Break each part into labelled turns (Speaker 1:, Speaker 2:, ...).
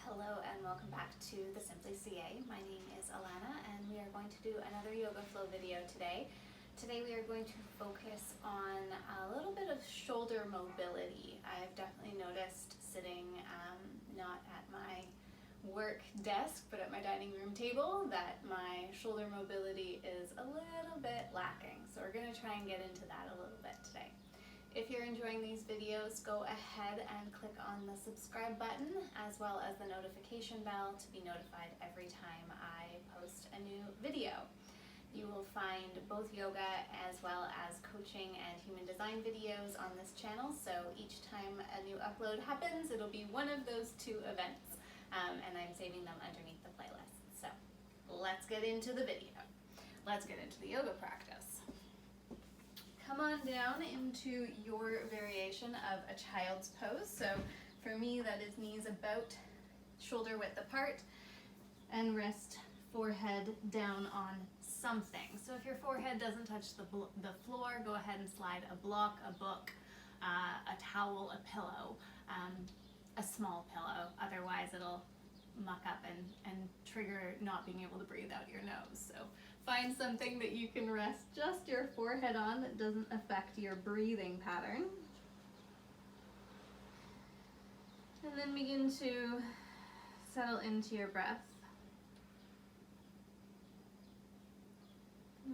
Speaker 1: Hello and welcome back to TheSimplyCa. My name is Alana and we are going to do another yoga flow video today. Today we are going to focus on a little bit of shoulder mobility. I've definitely noticed sitting not at my work desk but at my dining room table that my shoulder mobility is a little bit lacking. So we're going to try and get into that a little bit today. If you're enjoying these videos, go ahead and click on the subscribe button as well as the notification bell to be notified every time I post a new video. You will find both yoga as well as coaching and human design videos on this channel, so each time a new upload happens, it'll be one of those two events, and I'm saving them underneath the playlist. So let's get into the video. Let's get into the yoga practice. Come on down into your variation of a child's pose. So for me, that is knees about shoulder width apart and rest forehead down on something. So if your forehead doesn't touch the floor, go ahead and slide a block, a book, a towel, a pillow, a small pillow. Otherwise it'll muck up and trigger not being able to breathe out your nose. So find something that you can rest just your forehead on that doesn't affect your breathing pattern. And then begin to settle into your breath.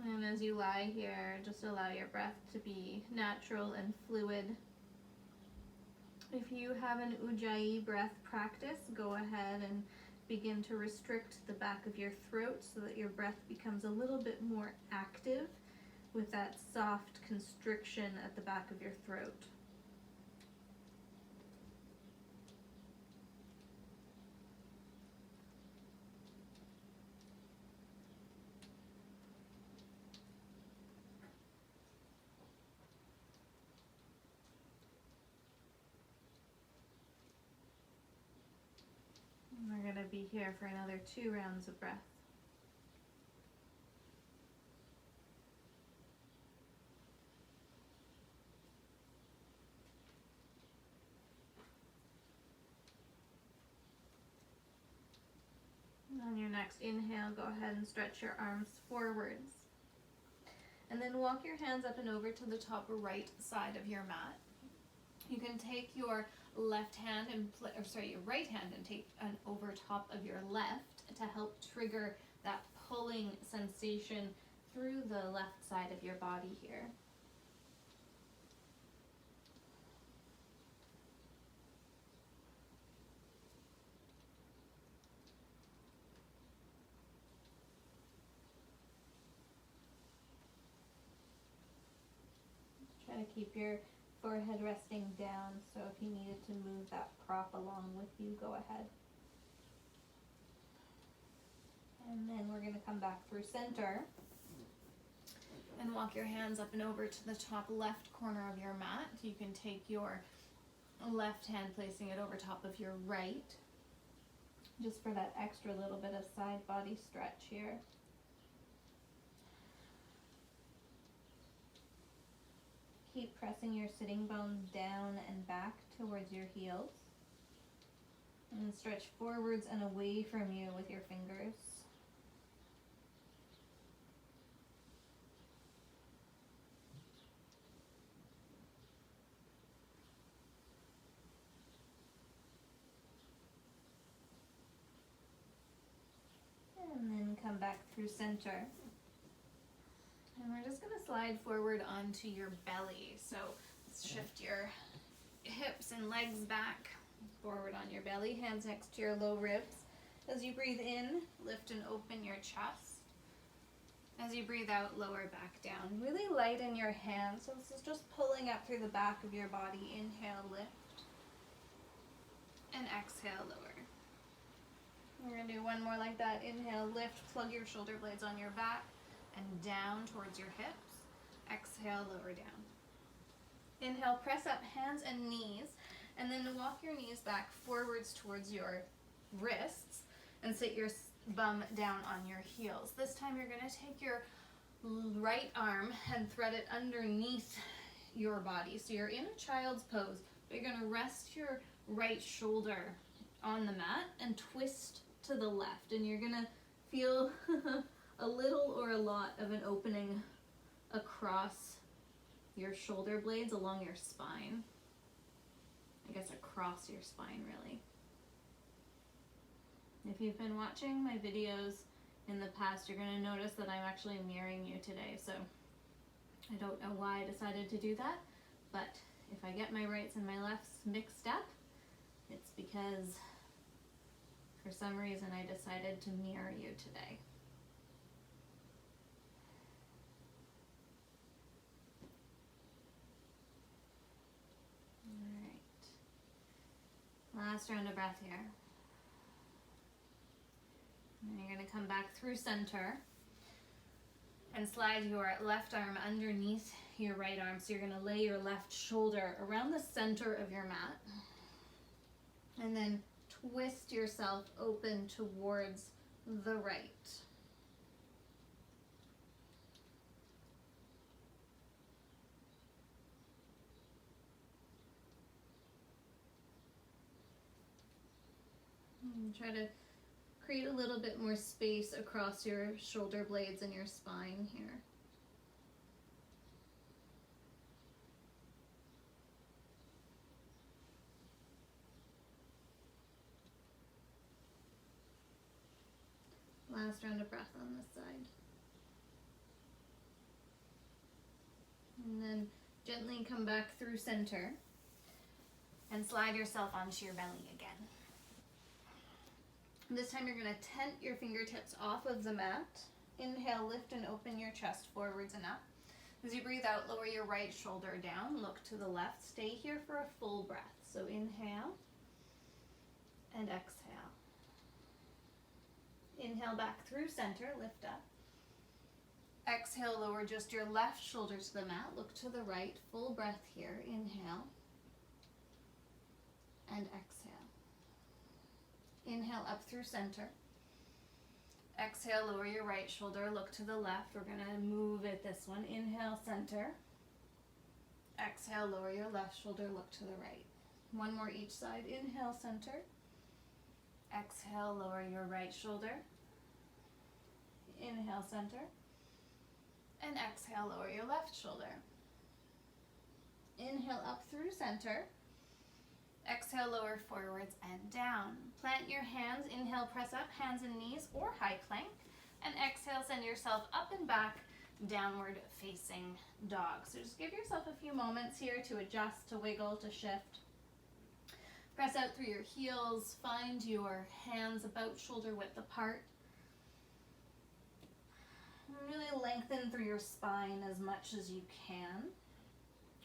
Speaker 1: And as you lie here, just allow your breath to be natural and fluid. If you have an Ujjayi breath practice, go ahead and begin to restrict the back of your throat so that your breath becomes a little bit more active with that soft constriction at the back of your throat. We're going to be here for another 2 rounds of breath. On your next inhale, go ahead and stretch your arms forwards. And then walk your hands up and over to the top right side of your mat. You can take your left hand and your right hand and take an over top of your left to help trigger that pulling sensation through the left side of your body here. Try to keep your forehead resting down, so if you needed to move that prop along with you, go ahead. And then we're going to come back through center and walk your hands up and over to the top left corner of your mat. You can take your left hand, placing it over top of your right, just for that extra little bit of side body stretch here. Keep pressing your sitting bones down and back towards your heels. And stretch forwards and away from you with your fingers. And then come back through center. And we're just going to slide forward onto your belly. So let's shift your hips and legs back, forward on your belly, hands next to your low ribs. As you breathe in, lift and open your chest. As you breathe out, lower back down. Really light in your hands. So this is just pulling up through the back of your body. Inhale, lift. And exhale, lower. We're going to do one more like that. Inhale, lift, plug your shoulder blades on your back and down towards your hips. Exhale, lower down. Inhale, press up hands and knees, and then walk your knees back forwards towards your wrists and sit your bum down on your heels. This time you're going to take your right arm and thread it underneath your body. So you're in a child's pose, but you're going to rest your right shoulder on the mat and twist to the left, and you're gonna feel a little or a lot of an opening across your shoulder blades along your spine. I guess across your spine, really. If you've been watching my videos in the past, you're going to notice that I'm actually mirroring you today, so I don't know why I decided to do that, but if I get my rights and my lefts mixed up, it's because for some reason I decided to mirror you today. All right. Last round of breath here. And you're going to come back through center and slide your left arm underneath your right arm. So you're going to lay your left shoulder around the center of your mat. And then twist yourself open towards the right. And try to create a little bit more space across your shoulder blades and your spine here. Last round of breath on this side. And then gently come back through center and slide yourself onto your belly again. This time you're going to tent your fingertips off of the mat. Inhale, lift and open your chest forwards and up. As you breathe out, lower your right shoulder down, look to the left. Stay here for a full breath. So inhale and exhale. Inhale back through center, lift up. Exhale, lower just your left shoulder to the mat, look to the right, full breath here. Inhale and exhale. Inhale up through center. Exhale, lower your right shoulder, look to the left. We're gonna move it this one. Inhale, center. Exhale, lower your left shoulder, look to the right. One more each side. Inhale, center. Exhale, lower your right shoulder. Inhale, center. And exhale, lower your left shoulder. Inhale up through center. Exhale, lower forwards and down. Plant your hands. Inhale, press up, hands and knees or high plank. And exhale, send yourself up and back, downward facing dog. So just give yourself a few moments here to adjust, to wiggle, to shift. Press out through your heels. Find your hands about shoulder width apart. Really lengthen through your spine as much as you can,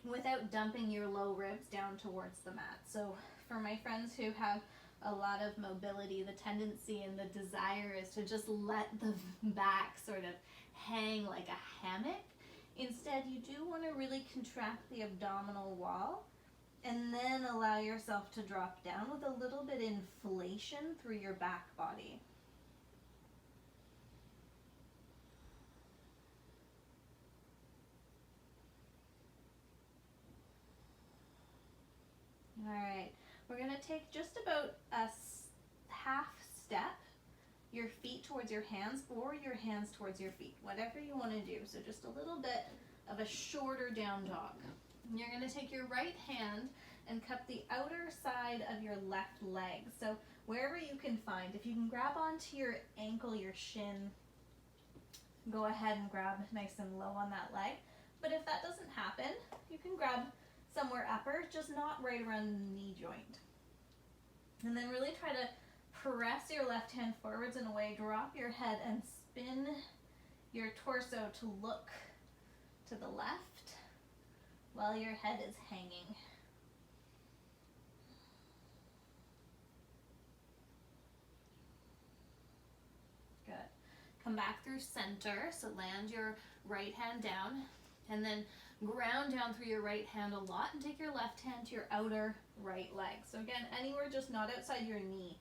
Speaker 1: without dumping your low ribs down towards the mat. So for my friends who have a lot of mobility, the tendency and the desire is to just let the back sort of hang like a hammock. Instead, you do want to really contract the abdominal wall and then allow yourself to drop down with a little bit inflation through your back body. All right, we're going to take just about a half step, your feet towards your hands or your hands towards your feet, whatever you want to do. So just a little bit of a shorter down dog. And you're going to take your right hand and cup the outer side of your left leg. So wherever you can find, if you can grab onto your ankle, your shin, go ahead and grab nice and low on that leg. But if that doesn't happen, you can grab somewhere upper, just not right around the knee joint. And then really try to press your left hand forwards and away, drop your head and spin your torso to look to the left while your head is hanging. Good. Come back through center, so land your right hand down and then ground down through your right hand a lot and take your left hand to your outer right leg. So again, anywhere just not outside your knee.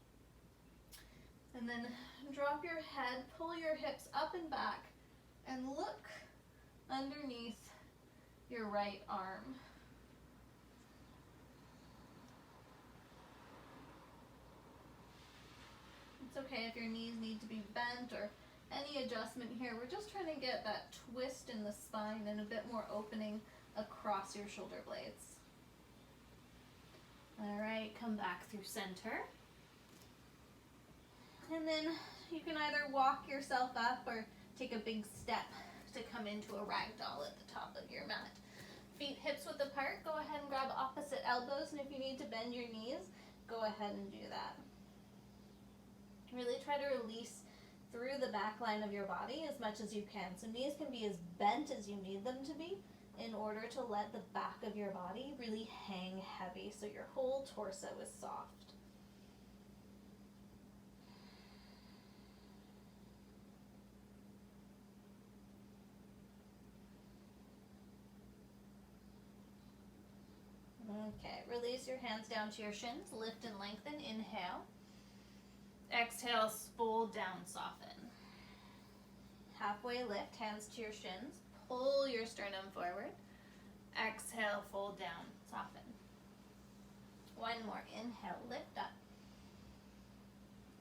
Speaker 1: And then drop your head, pull your hips up and back, and look underneath your right arm.
Speaker 2: It's okay if your knees need to be bent or any adjustment here. We're just trying to get that twist in the spine and a bit more opening across your shoulder blades. All right, come back through center. And then you can either walk yourself up or take a big step to come into a ragdoll at the top of your mat. Feet hips width apart, go ahead and grab opposite elbows, and if you need to bend your knees, go ahead and do that. Really try to release through the back line of your body as much as you can. So knees can be as bent as you need them to be in order to let the back of your body really hang heavy so your whole torso is soft. Okay, release your hands down to your shins, lift and lengthen, inhale. Exhale, fold down, soften. Halfway lift, hands to your shins, pull your sternum forward. Exhale, fold down, soften. One more, inhale, lift up.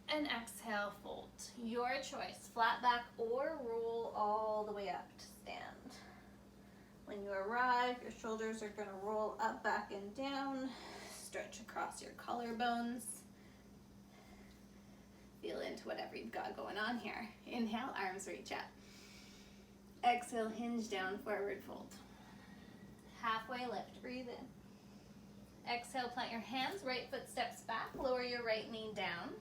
Speaker 2: And exhale, fold. Your choice, flat back or roll all the way up to stand. When you arrive, your shoulders are going to roll up, back, and down. Stretch across your collarbones. Feel into whatever you've got going on here. Inhale, arms reach up. Exhale, hinge down, forward fold. Halfway lift, breathe in. Exhale, plant your hands, right foot steps back, lower your right knee down.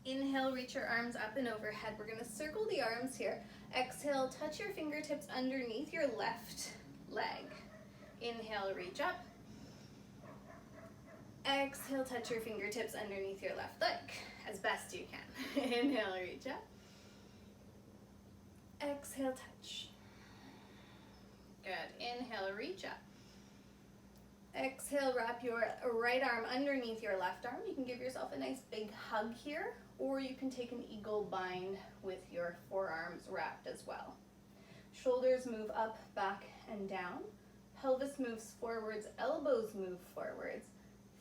Speaker 2: Inhale, reach your arms up and overhead. We're gonna circle the arms here. Exhale, touch your fingertips underneath your left leg. Inhale, reach up. Exhale, touch your fingertips underneath your left leg as best you can. Inhale, reach up. Exhale, touch. Good. Inhale, reach up. Exhale, wrap your right arm underneath your left arm. You can give yourself a nice big hug here, or you can take an eagle bind with your forearms wrapped as well. Shoulders move up, back, and down. Pelvis moves forwards, elbows move forwards,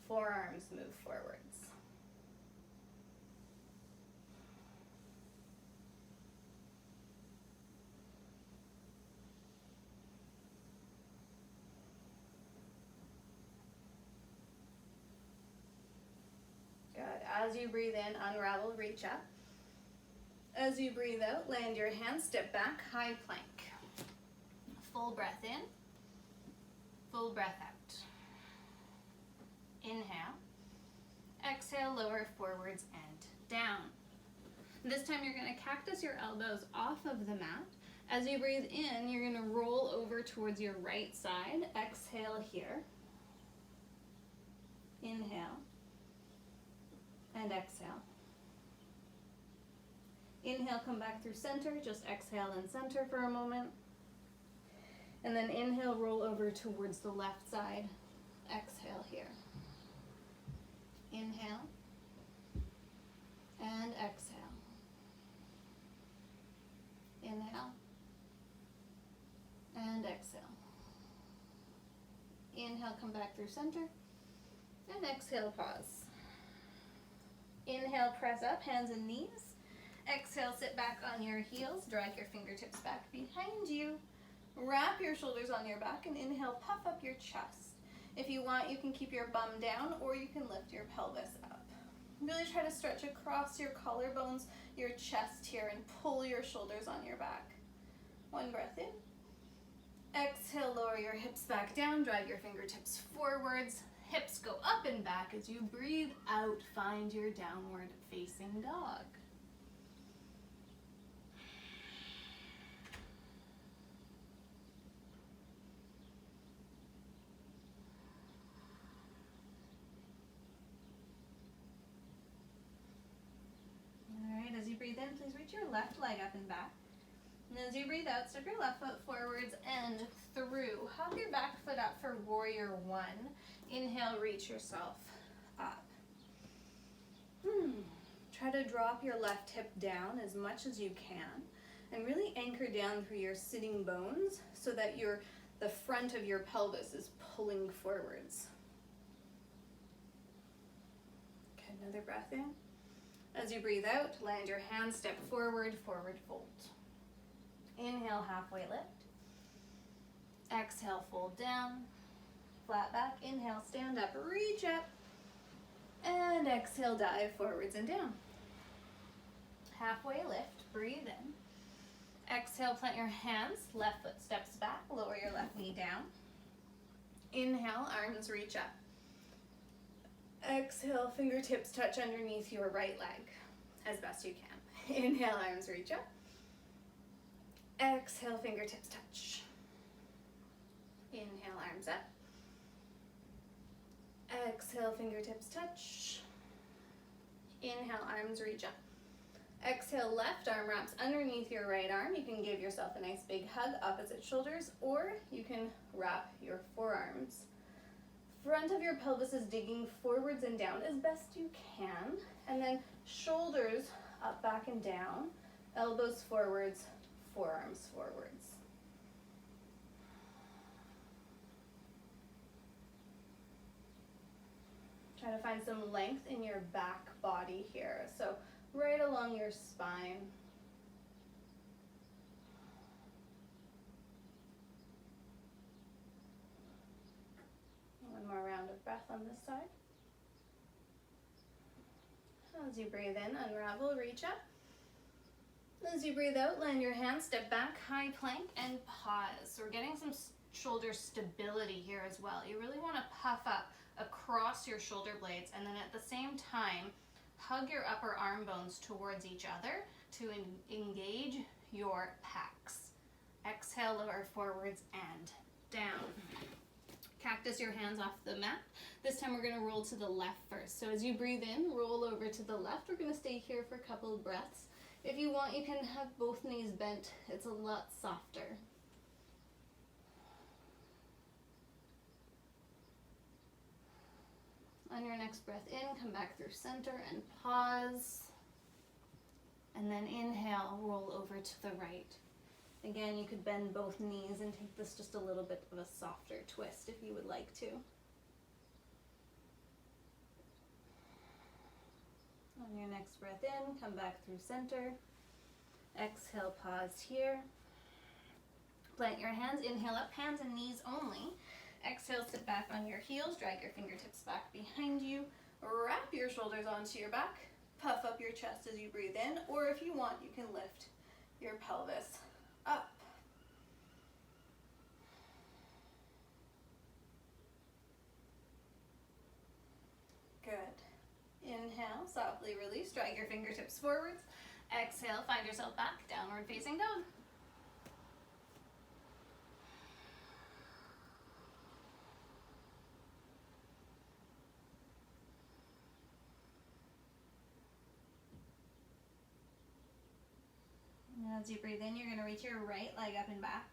Speaker 2: forearms move forwards. As you breathe in, unravel, reach up. As you breathe out, land your hands, step back, high plank. Full breath in, full breath out. Inhale. Exhale, lower forwards and down. This time you're going to cactus your elbows off of the mat. As you breathe in, you're going to roll over towards your right side. Exhale here. Inhale. And exhale. Inhale, come back through center. Just exhale and center for a moment. And then inhale, roll over towards the left side. Exhale here. Inhale. And exhale. Inhale. And exhale. Inhale, come back through center. And exhale, pause. Inhale, press up, hands and knees. Exhale, sit back on your heels. Drag your fingertips back behind you. Wrap your shoulders on your back and inhale, puff up your chest. If you want, you can keep your bum down or you can lift your pelvis up. Really try to stretch across your collarbones, your chest here, and pull your shoulders on your back. One breath in. Exhale, lower your hips back down. Drag your fingertips forwards. Hips go up and back. As you breathe out, find your downward facing dog. All right, as you breathe in, please reach your left leg up and back. And as you breathe out, step your left foot forwards and through. Hop your back foot up for warrior one. Inhale, reach yourself up. Try to drop your left hip down as much as you can and really anchor down through your sitting bones so that the front of your pelvis is pulling forwards. Okay, another breath in. As you breathe out, land your hands, step forward, forward fold. Inhale, halfway lift. Exhale, fold down. Flat back. Inhale, stand up, reach up. And exhale, dive forwards and down. Halfway lift, breathe in. Exhale, plant your hands, left foot steps back, lower your left knee down. Inhale, arms reach up. Exhale, fingertips touch underneath your right leg as best you can. Inhale, arms reach up. Exhale, fingertips touch. Inhale, arms up. Exhale, fingertips touch. Inhale, arms reach up. Exhale, left arm wraps underneath your right arm. You can give yourself a nice big hug, opposite shoulders, or you can wrap your forearms. Front of your pelvis is digging forwards and down as best you can. And then shoulders up, back, and down. Elbows forwards, forearms forwards. Try to find some length in your back body here. So right along your spine. One more round of breath on this side. As you breathe in, unravel, reach up. As you breathe out, land your hands, step back, high plank, and pause. So we're getting some shoulder stability here as well. You really want to puff up across your shoulder blades, and then at the same time, hug your upper arm bones towards each other to engage your pecs. Exhale, lower forwards and down. Cactus your hands off the mat. This time we're going to roll to the left first. So as you breathe in, roll over to the left. We're going to stay here for a couple of breaths. If you want, you can have both knees bent. It's a lot softer. On your next breath in, come back through center and pause. And then inhale, roll over to the right. Again, you could bend both knees and take this just a little bit of a softer twist if you would like to. On your next breath in, come back through center. Exhale, pause here. Plant your hands, inhale up, hands and knees only. Exhale, sit back on your heels, drag your fingertips back behind you. Wrap your shoulders onto your back. Puff up your chest as you breathe in, or if you want, you can lift your pelvis up. Good. Inhale, softly release, drag your fingertips forwards. Exhale, find yourself back, downward facing dog. As you breathe in, you're going to reach your right leg up and back.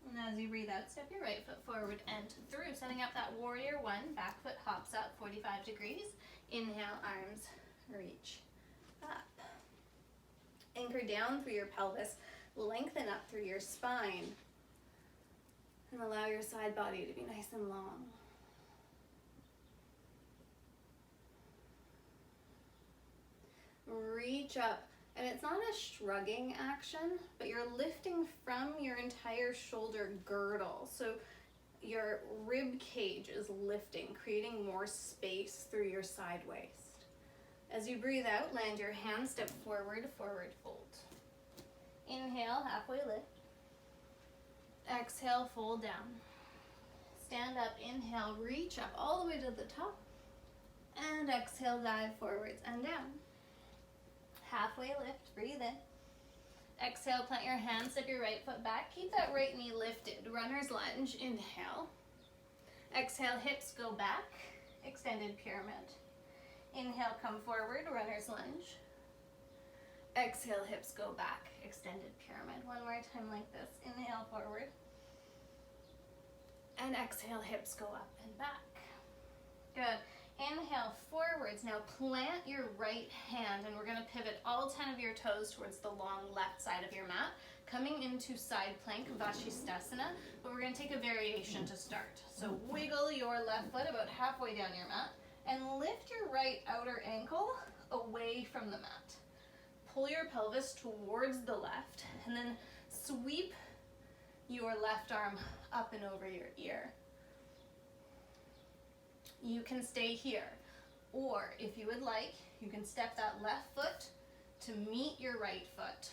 Speaker 2: And as you breathe out, step your right foot forward and through, setting up that warrior one. Back foot hops up 45 degrees. Inhale, arms reach up. Anchor down through your pelvis. Lengthen up through your spine. And allow your side body to be nice and long. Reach up. And it's not a shrugging action, but you're lifting from your entire shoulder girdle. So your rib cage is lifting, creating more space through your side waist. As you breathe out, land your hands, step forward, forward fold. Inhale, halfway lift. Exhale, fold down. Stand up, inhale, reach up all the way to the top. And exhale, dive forwards and down. Halfway lift, breathe in. Exhale, plant your hands, step your right foot back. Keep that right knee lifted. Runner's lunge, inhale. Exhale, hips go back, extended pyramid. Inhale, come forward, runner's lunge. Exhale, hips go back, extended pyramid. One more time like this. Inhale, forward. And exhale, hips go up and back. Good. Inhale, forwards. Now plant your right hand, and we're going to pivot all 10 of your toes towards the long left side of your mat, coming into side plank, Vashisthasana, but we're going to take a variation to start. So wiggle your left foot about halfway down your mat, and lift your right outer ankle away away from the mat. Pull your pelvis towards the left and then sweep your left arm up and over your ear. You can stay here, or if you would like, you can step that left foot to meet your right foot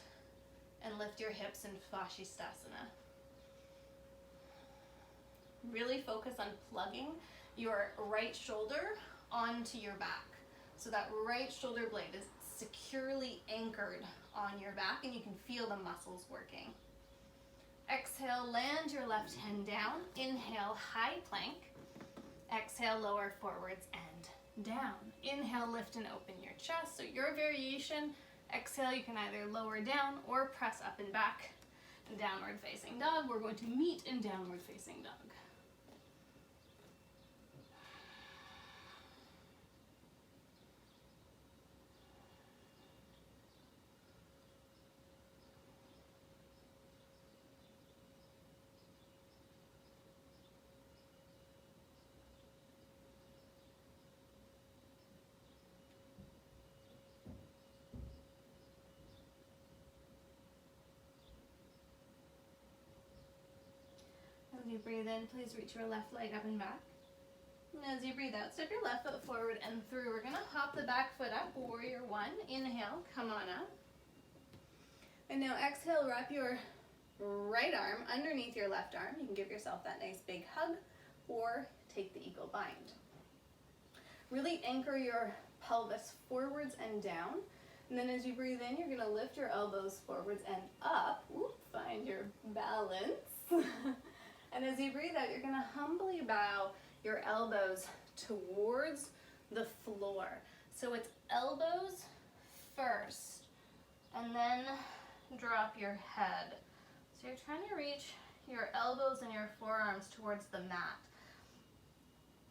Speaker 2: and lift your hips in Fascisthasana. Really focus on plugging your right shoulder onto your back, so that right shoulder blade is securely anchored on your back and you can feel the muscles working. Exhale, land your left hand down. Inhale, high plank. Exhale, lower forwards and down. Inhale, lift and open your chest. So your variation, exhale, you can either lower down or press up and back. Downward facing dog. We're going to meet in downward facing dog. As you breathe in, please reach your left leg up and back. And as you breathe out, step your left foot forward and through. We're going to hop the back foot up, warrior one. Inhale, come on up. And now exhale, wrap your right arm underneath your left arm. You can give yourself that nice big hug or take the eagle bind. Really anchor your pelvis forwards and down. And then as you breathe in, you're going to lift your elbows forwards and up. Ooh, find your balance. And as you breathe out, you're going to humbly bow your elbows towards the floor. So it's elbows first, and then drop your head. So you're trying to reach your elbows and your forearms towards the mat.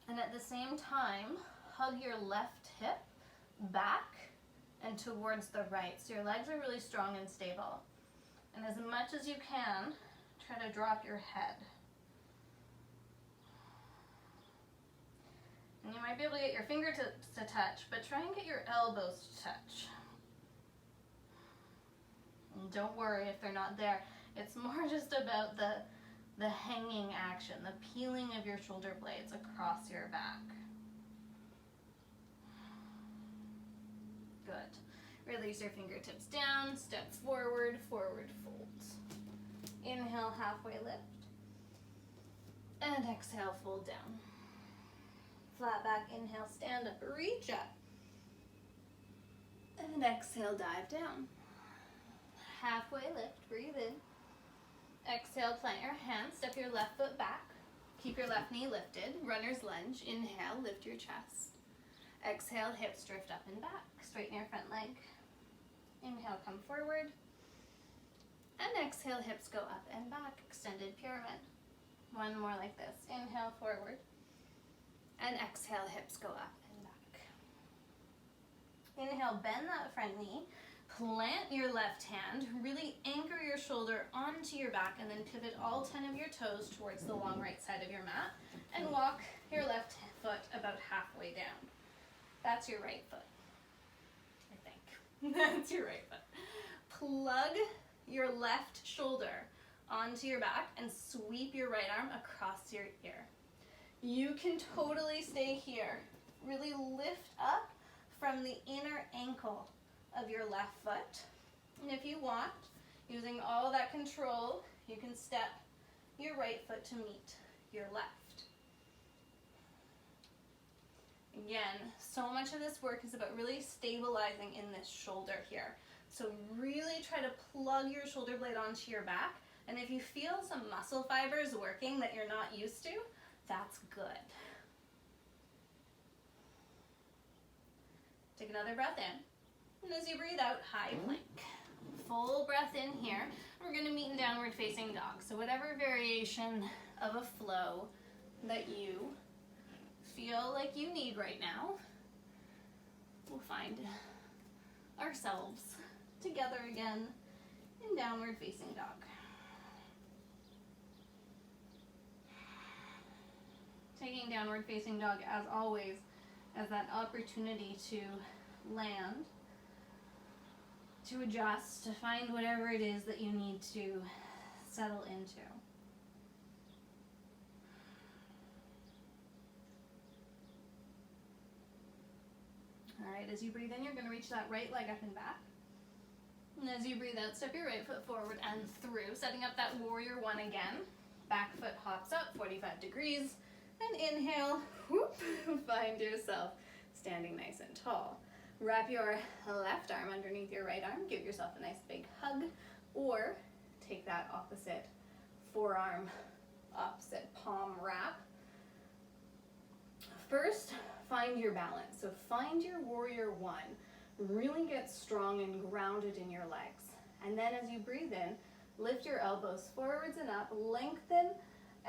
Speaker 2: And at the same time, hug your left hip back and towards the right. So your legs are really strong and stable. And as much as you can, try to drop your head. And you might be able to get your fingertips to touch, but try and get your elbows to touch. And don't worry if they're not there. It's more just about the hanging action, the peeling of your shoulder blades across your back. Good. Release your fingertips down, step forward, forward folds. Inhale, halfway lift. And exhale, fold down. Flat back, inhale, stand up, reach up. And exhale, dive down. Halfway lift, breathe in. Exhale, plant your hands, step your left foot back. Keep your left knee lifted, runner's lunge. Inhale, lift your chest. Exhale, hips drift up and back. Straighten your front leg. Inhale, come forward. And exhale, hips go up and back, extended pyramid. One more like this. Inhale, forward. And exhale, hips go up and back. Inhale, bend that front knee. Plant your left hand. Really anchor your shoulder onto your back and then pivot all 10 of your toes towards the long right side of your mat. And walk your left foot about halfway down. That's your right foot, I think. That's your right foot. Plug your left shoulder onto your back and sweep your right arm across your ear. You can totally stay here. Really lift up from the inner ankle of your left foot. And if you want, using all that control, you can step your right foot to meet your left. Again, so much of this work is about really stabilizing in this shoulder here. So really try to plug your shoulder blade onto your back. And if you feel some muscle fibers working that you're not used to, that's good. Take another breath in. And as you breathe out, high plank. Full breath in here. We're going to meet in downward facing dog. So whatever variation of a flow that you feel like you need right now, we'll find ourselves together again in downward facing dog. Taking downward facing dog, as always, as that opportunity to land to adjust, to find whatever it is that you need to settle into. All right, as you breathe in, you're going to reach that right leg up and back. And as you breathe out, step your right foot forward and through, setting up that warrior one again. Back foot hops up 45 degrees. And inhale, whoop, find yourself standing nice and tall. Wrap your left arm underneath your right arm. Give yourself a nice big hug. Or take that opposite forearm, opposite palm wrap. First, find your balance. So find your warrior one. Really get strong and grounded in your legs. And then as you breathe in, lift your elbows forwards and up, lengthen.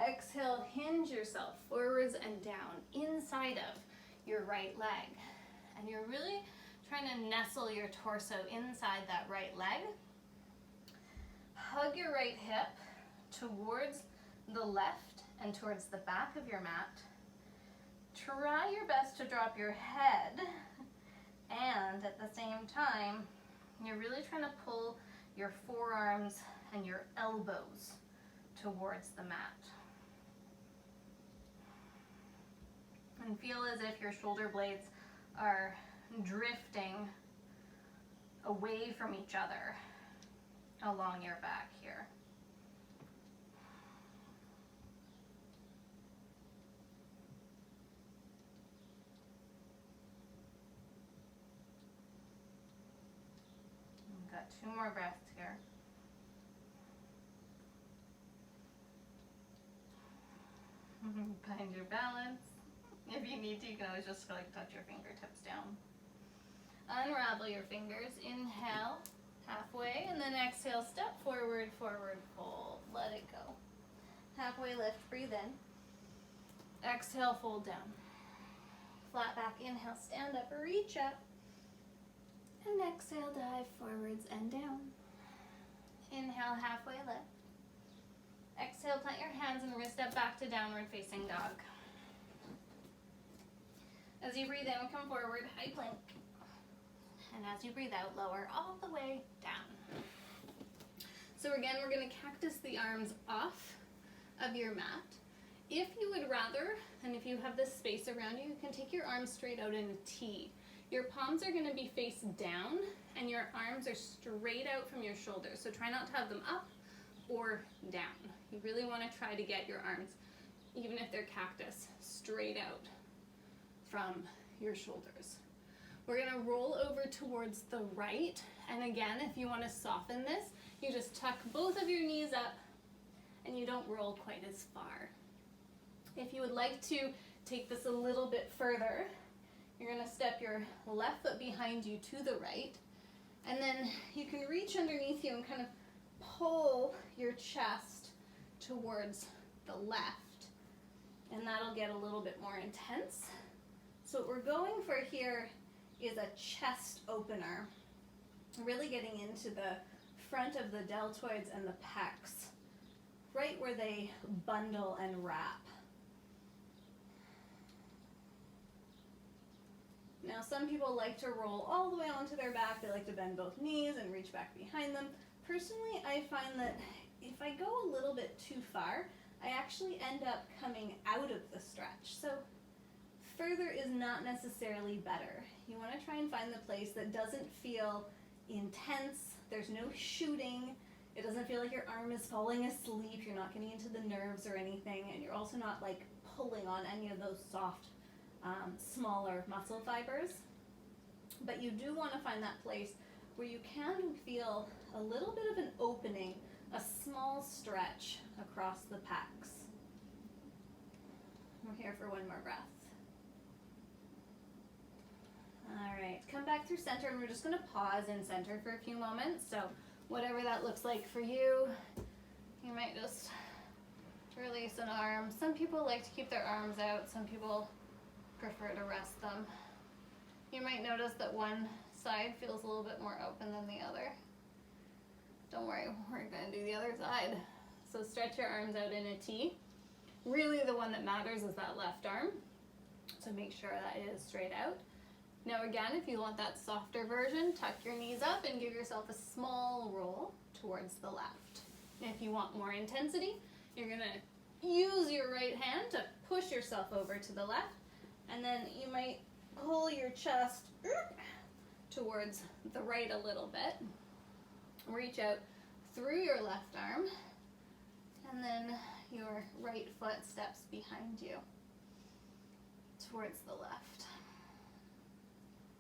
Speaker 2: Exhale, hinge yourself forwards and down inside of your right leg. And you're really trying to nestle your torso inside that right leg. Hug your right hip towards the left and towards the back of your mat. Try your best to drop your head, and at the same time, you're really trying to pull your forearms and your elbows towards the mat. And feel as if your shoulder blades are drifting away from each other along your back here. We've got 2 more breaths here. Find your balance. If you need to, you can always just touch your fingertips down. Unravel your fingers. Inhale, halfway, and then exhale, step forward, forward, fold. Let it go. Halfway lift, breathe in. Exhale, fold down. Flat back, inhale, stand up, reach up. And exhale, dive forwards and down. Inhale, halfway lift. Exhale, plant your hands and wrist up back to downward facing dog. As you breathe in, come forward, high plank. And as you breathe out, lower all the way down. So again, we're going to cactus the arms off of your mat. If you would rather, and if you have this space around you, you can take your arms straight out in a T. Your palms are going to be face down, and your arms are straight out from your shoulders. So try not to have them up or down. You really want to try to get your arms, even if they're cactus, straight out from your shoulders. We're going to roll over towards the right, and again, if you want to soften this, you just tuck both of your knees up and you don't roll quite as far. If you would like to take this a little bit further, you're going to step your left foot behind you to the right, and then you can reach underneath you and kind of pull your chest towards the left, and that'll get a little bit more intense. So what we're going for here is a chest opener, really getting into the front of the deltoids and the pecs, right where they bundle and wrap. Now some people like to roll all the way onto their back. They like to bend both knees and reach back behind them. Personally, I find that if I go a little bit too far, I actually end up coming out of the stretch. So further is not necessarily better. You want to try and find the place that doesn't feel intense. There's no shooting. It doesn't feel like your arm is falling asleep. You're not getting into the nerves or anything, and you're also not like pulling on any of those soft, smaller muscle fibers. But you do want to find that place where you can feel a little bit of an opening, a small stretch across the pecs. We're here for one more breath. All right, come back through center, and we're just going to pause in center for a few moments. So whatever that looks like for you, you might just release an arm. Some people like to keep their arms out. Some people prefer to rest them. You might notice that one side feels a little bit more open than the other. Don't worry, we're going to do the other side. So stretch your arms out in a T. Really the one that matters is that left arm. So make sure that it is straight out. Now again, if you want that softer version, tuck your knees up and give yourself a small roll towards the left. And if you want more intensity, you're gonna use your right hand to push yourself over to the left, and then you might pull your chest towards the right a little bit. Reach out through your left arm, and then your right foot steps behind you towards the left.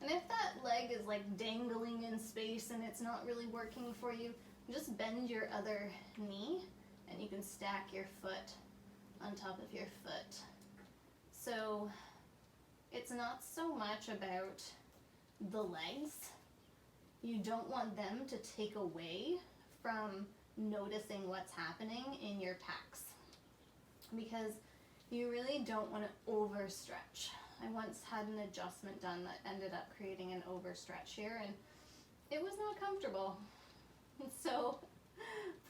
Speaker 2: And if that leg is like dangling in space and it's not really working for you, just bend your other knee and you can stack your foot on top of your foot. So it's not so much about the legs. You don't want them to take away from noticing what's happening in your pecs, because you really don't want to overstretch. I once had an adjustment done that ended up creating an overstretch here, and it was not comfortable. So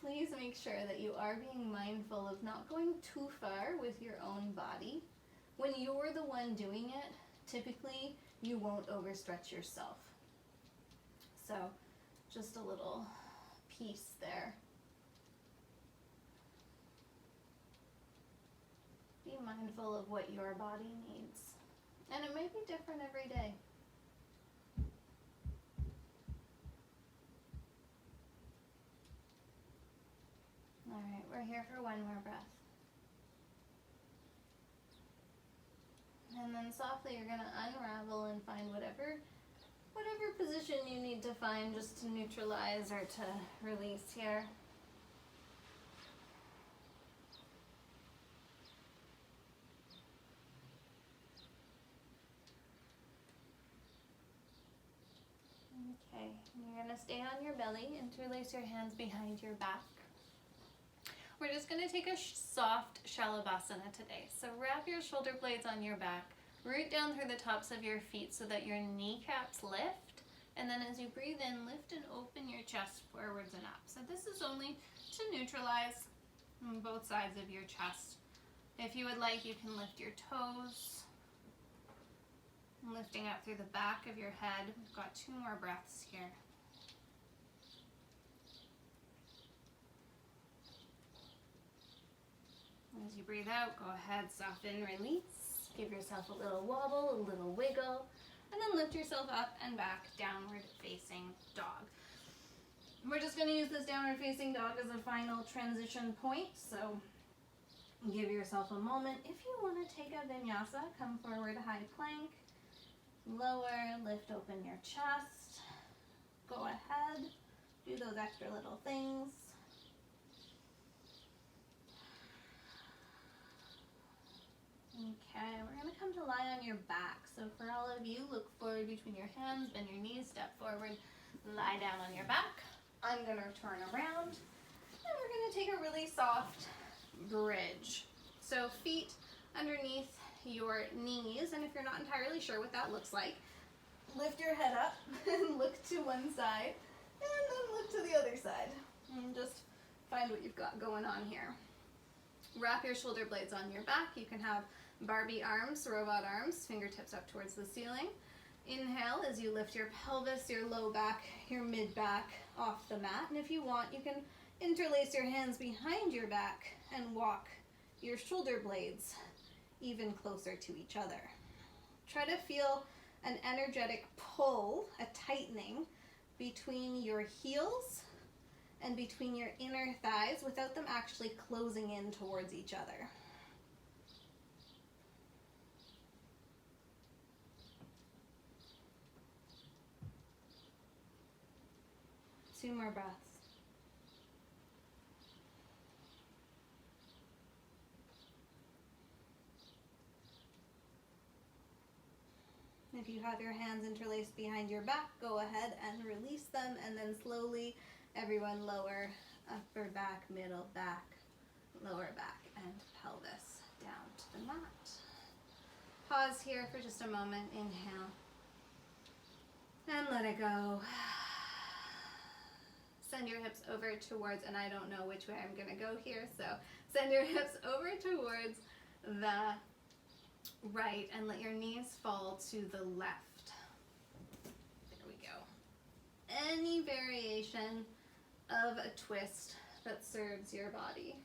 Speaker 2: please make sure that you are being mindful of not going too far with your own body. When you're the one doing it, typically you won't overstretch yourself. So just a little piece there. Be mindful of what your body needs. And it might be different every day. All right, we're here for one more breath. And then softly you're gonna unravel and find whatever position you need to find just to neutralize or to release here. Okay, you're gonna stay on your belly, interlace your hands behind your back. We're just gonna take a soft Shalabhasana today. So wrap your shoulder blades on your back, root down through the tops of your feet so that your kneecaps lift, and then as you breathe in, lift and open your chest forwards and up. So this is only to neutralize both sides of your chest. If you would like, you can lift your toes, lifting up through the back of your head. We've got 2 more breaths here. As you breathe out, go ahead, soften, release. Give yourself a little wobble, a little wiggle, and then lift yourself up and back, downward facing dog. We're just going to use this downward facing dog as a final transition point, so give yourself a moment. If you want to take a vinyasa, come forward, high plank, lower, lift open your chest, go ahead, do those extra little things. Okay, we're going to come to lie on your back. So for all of you, look forward between your hands, bend your knees, step forward, lie down on your back. I'm going to turn around, and we're going to take a really soft bridge. So feet underneath your knees, and if you're not entirely sure what that looks like, lift your head up and look to one side, and then look to the other side. And just find what you've got going on here. Wrap your shoulder blades on your back. You can have Barbie arms, robot arms, fingertips up towards the ceiling. Inhale as you lift your pelvis, your low back, your mid back off the mat. And if you want, you can interlace your hands behind your back and walk your shoulder blades even closer to each other. Try to feel an energetic pull, a tightening between your heels and between your inner thighs without them actually closing in towards each other. Two more breaths. If you have your hands interlaced behind your back, go ahead and release them, and then slowly, everyone lower, upper back, middle back, lower back, and pelvis down to the mat. Pause here for just a moment. Inhale. And let it go. Send your hips over towards, and I don't know which way I'm going to go here, so send your hips over towards the right and let your knees fall to the left. variation of a twist that serves your body.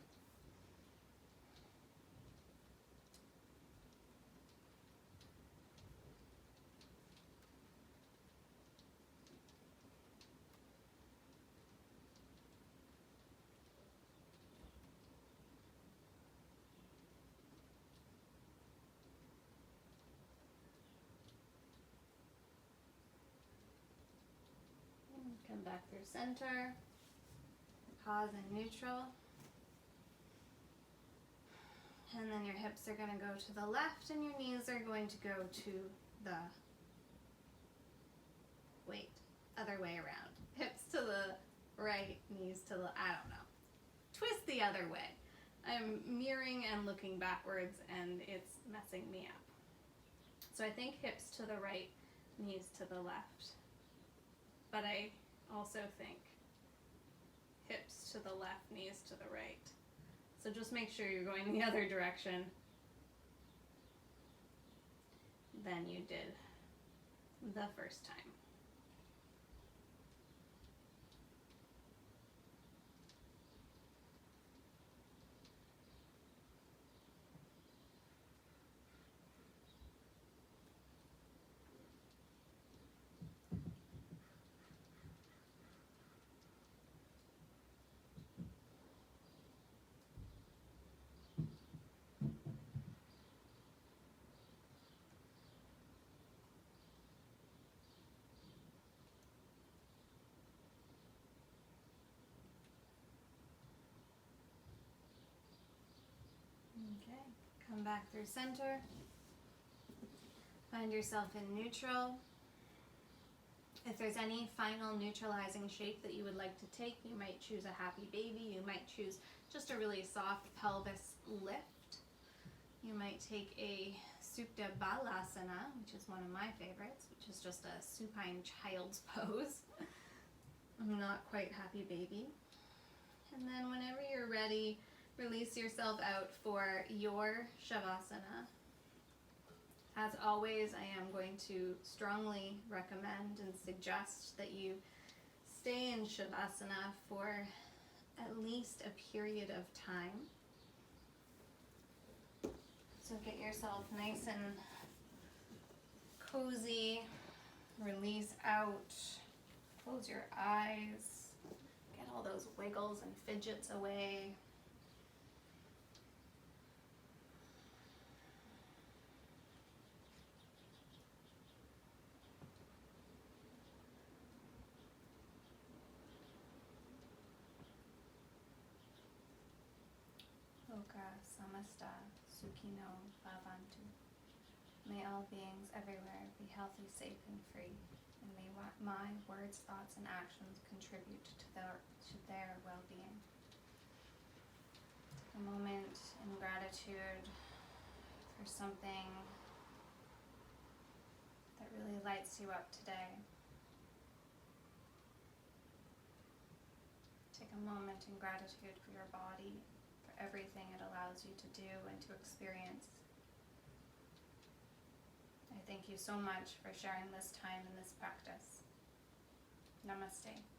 Speaker 2: Come back through center, pause in neutral, and then your hips are going to go to the left and your knees are going to go to the, other way around. Hips to the right, knees to the, I don't know. Twist the other way. I'm mirroring and looking backwards and it's messing me up. So I think hips to the right, knees to the left. But I also think hips to the left, knees to the right. So just make sure you're going the other direction than you did the first time. Okay, come back through center. Find yourself in neutral. If there's any final neutralizing shape that you would like to take, you might choose a happy baby. You might choose just a really soft pelvis lift. You might take a Supta Balasana, which is one of my favorites, which is just a supine child's pose. I'm not quite happy baby. And then whenever you're ready, release yourself out for your Shavasana. As always, I am going to strongly recommend and suggest that you stay in Shavasana for at least a period of time. So get yourself nice and cozy, release out, close your eyes, get all those wiggles and fidgets away. Loka samasta sukhino bhavantu. May all beings everywhere be healthy, safe, and free, and may my words, thoughts, and actions contribute to their well-being. Take a moment in gratitude for something that really lights you up today. Take a moment in gratitude for your body, for everything it allows you to do and to experience. I thank you so much for sharing this time in this practice. Namaste.